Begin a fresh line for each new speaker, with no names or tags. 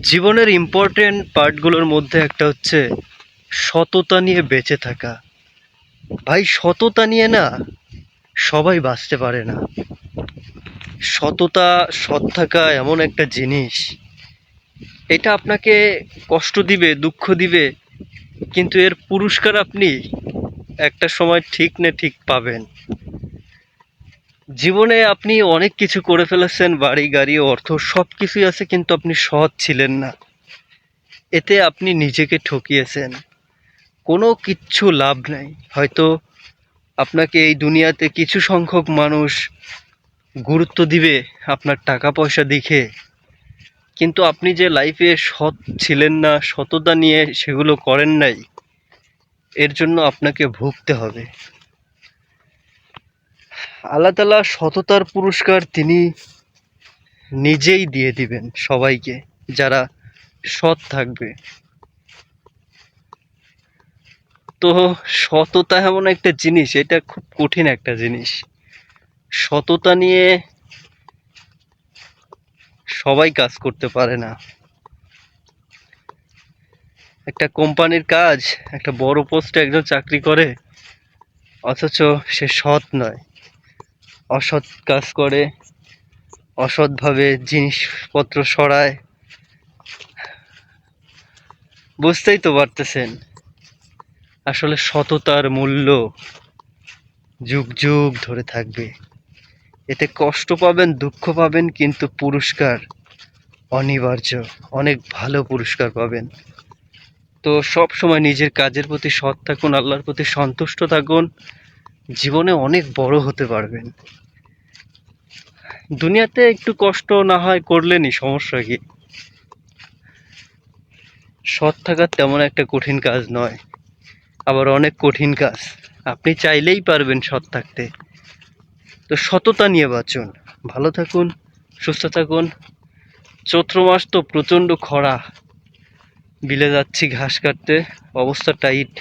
জীবনের ইম্পর্টেন্ট পার্টগুলোর মধ্যে একটা হচ্ছে সততা নিয়ে বেঁচে থাকা। ভাই, সততা নিয়ে না সবাই বাঁচতে পারে না। সততা, সৎ থাকা এমন একটা জিনিস, এটা আপনাকে কষ্ট দিবে, দুঃখ দিবে, কিন্তু এর পুরস্কার আপনি একটা সময় ঠিক না ঠিক পাবেন। জীবনে আপনি অনেক কিছু করে ফেলেছেন, বাড়ি গাড়ি অর্থ সব কিছুই আছে, কিন্তু আপনি সৎ ছিলেন না। এতে আপনি নিজেকে ঠকিয়েছেন। কোনো কিচ্ছু লাভ নাই। হয়তো আপনাকে এই দুনিয়াতে কিছু সংখ্যক মানুষ গুরুত্ব দিবে আপনার টাকা পয়সা দেখে, কিন্তু আপনি যে লাইফে সৎ ছিলেন না, সততা নিয়ে সেগুলো করেন নাই, এর জন্য আপনাকে ভুগতে হবে। আল্লাহ তাআলা সততার পুরস্কার তিনি নিজেই দিয়ে দিবেন সবাইকে, যারা সৎ থাকবে। তো সততা এমন একটা জিনিস, এটা খুব কঠিন একটা জিনিস। সততা নিয়ে সবাই কাজ করতে পারে না। একটা কোম্পানির কাজ, একটা বড় পোস্টে একজন চাকরি করে, অথচ সে সৎ নয়, অসৎ কাজ করে, অসৎভাবে জিনিসপত্র সরায়। বুঝতেই তো পারতেছেন, আসলে সততার মূল্য যুগ যুগ ধরে থাকবে। এতে কষ্ট পাবেন, দুঃখ পাবেন, কিন্তু পুরস্কার অনিবার্য, অনেক ভালো পুরস্কার পাবেন। তো সব সময় নিজের কাজের প্রতি সৎ থাকুন, আল্লাহর প্রতি সন্তুষ্ট থাকুন, জীবনে অনেক বড় হতে পারবেন। দুনিয়াতে একটু কষ্ট না হয় করলেনই, সমস্যা কি? সৎ থাকা তেমন একটা কঠিন কাজ নয়, আবার অনেক কঠিন কাজ। আপনি চাইলেই পারবেন সৎ থাকতে। তো সততা নিয়ে বাঁচুন, ভালো থাকুন, সুস্থ থাকুন। চৈত্র মাস তো প্রচণ্ড খরা, বিলে যাচ্ছি ঘাস কাটতে, অবস্থা টাইট।